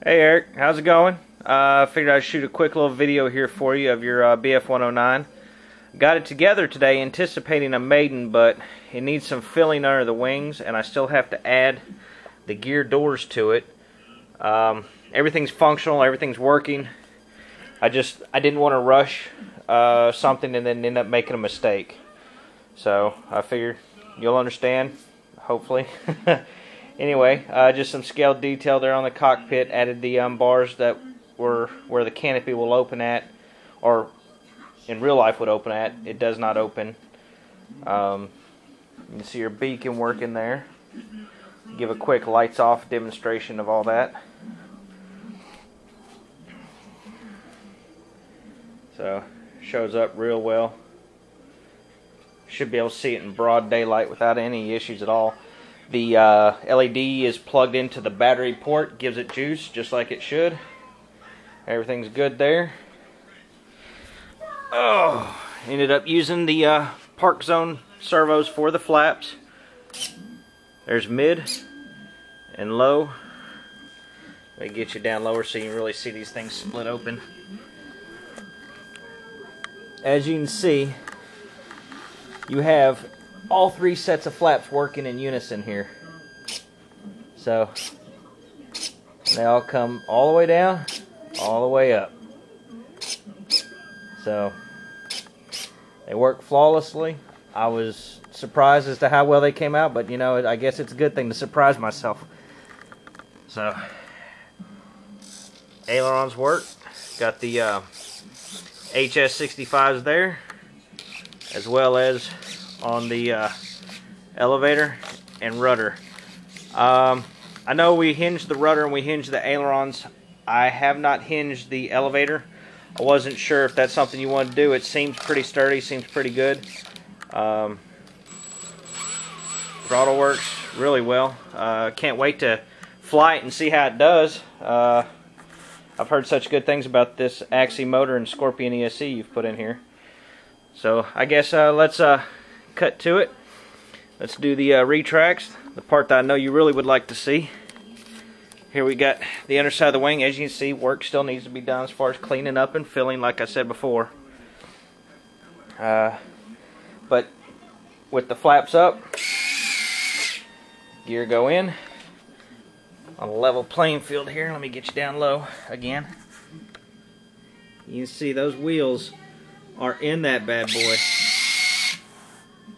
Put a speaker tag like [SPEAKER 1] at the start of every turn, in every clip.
[SPEAKER 1] Hey Eric, how's it going? Figured I'd shoot a quick little video here for you of your BF-109. Got it together today anticipating a maiden, but it needs some filling under the wings and I still have to add the gear doors to it. Everything's functional, everything's working. I didn't want to rush something and then end up making a mistake. So I figured you'll understand, hopefully. Anyway, just some scaled detail there on the cockpit. Added the bars that were where the canopy will open at, or in real life would open at. It does not open. You can see your beacon working there. Give a quick lights off demonstration of all that. So, shows up real well. Should be able to see it in broad daylight without any issues at all. The LED is plugged into the battery port, gives it juice just like it should. Everything's good there. Oh, ended up using the Parkzone servos for the flaps. There's mid and low. Let me get you down lower so you can really see these things split open. As you can see, you have all three sets of flaps working in unison here. So they all come all the way down, all the way up. So they work flawlessly. I was surprised as to how well they came out, but you know, I guess it's a good thing to surprise myself. So ailerons work. Got the HS65s there, as well as on the elevator and rudder. I know we hinged the rudder and we hinged the ailerons. I have not hinged the elevator. I wasn't sure if that's something you want to do. It seems pretty sturdy, seems pretty good. Throttle works really well. Can't wait to fly it and see how it does. I've heard such good things about this Axie motor and Scorpion ESC you've put in here. So I guess let's cut to it. Let's do the retracts, the part that I know you really would like to see. Here we got the underside of the wing. As you can see, work still needs to be done as far as cleaning up and filling, like I said before. But with the flaps up, gear go in on a level playing field here. Let me get you down low again. You can see those wheels are in that bad boy.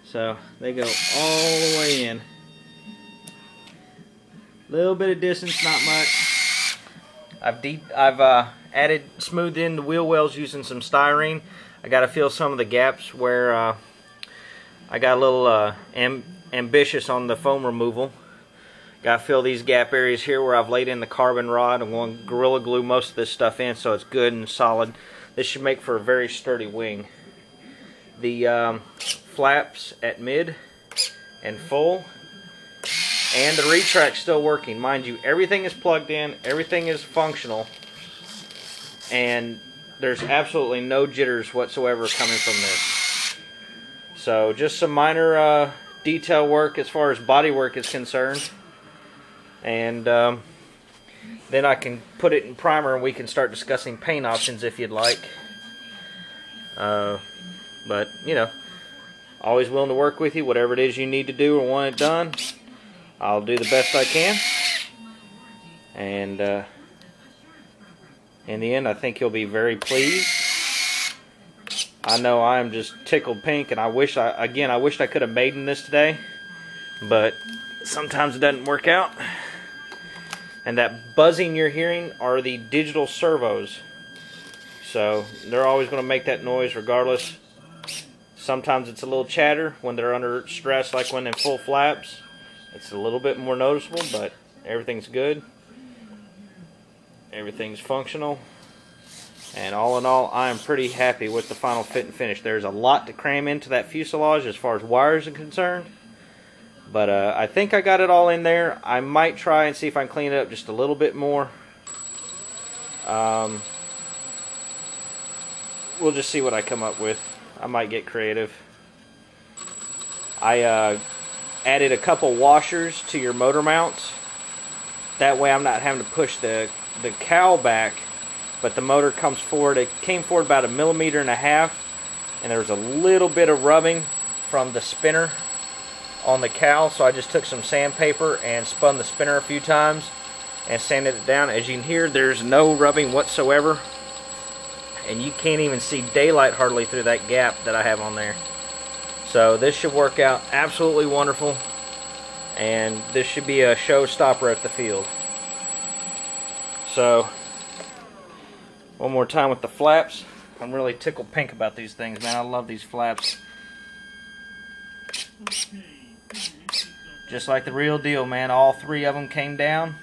[SPEAKER 1] So they go all the way in. Little bit of distance, not much. I've added, smoothed in the wheel wells using some styrene. I got to fill some of the gaps where I got a little ambitious on the foam removal. Got to fill these gap areas here where I've laid in the carbon rod. I'm going to Gorilla Glue most of this stuff in so it's good and solid. This should make for a very sturdy wing. The flaps at mid and full, and the retract's still working. Mind you, everything is plugged in, everything is functional, and there's absolutely no jitters whatsoever coming from this. So just some minor detail work as far as body work is concerned, and then I can put it in primer and we can start discussing paint options if you'd like. But you know, always willing to work with you. Whatever it is you need to do or want it done, I'll do the best I can. And in the end, I think you'll be very pleased. I know I am just tickled pink, and I wished I could have made in this today, but sometimes it doesn't work out. And that buzzing you're hearing are the digital servos. So they're always going to make that noise regardless. Sometimes it's a little chatter when they're under stress, like when in full flaps. It's a little bit more noticeable, but everything's good. Everything's functional. And all in all, I am pretty happy with the final fit and finish. There's a lot to cram into that fuselage as far as wires are concerned. But I think I got it all in there. I might try and see if I can clean it up just a little bit more. We'll just see what I come up with. I might get creative. I added a couple washers to your motor mounts. That way I'm not having to push the cowl back, but the motor comes forward. It came forward about 1.5 millimeters, and there was a little bit of rubbing from the spinner on the cowl, so I just took some sandpaper and spun the spinner a few times and sanded it down. As you can hear, there's no rubbing whatsoever, and you can't even see daylight hardly through that gap that I have on there. So this should work out absolutely wonderful, and this should be a showstopper at the field. So one more time with the flaps. I'm really tickled pink about these things, man. I love these flaps. Just like the real deal, man. All 3 of them came down.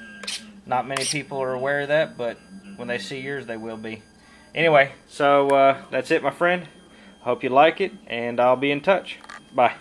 [SPEAKER 1] Not many people are aware of that, but when they see yours, they will be. Anyway, so that's it, my friend. Hope you like it, and I'll be in touch. Bye.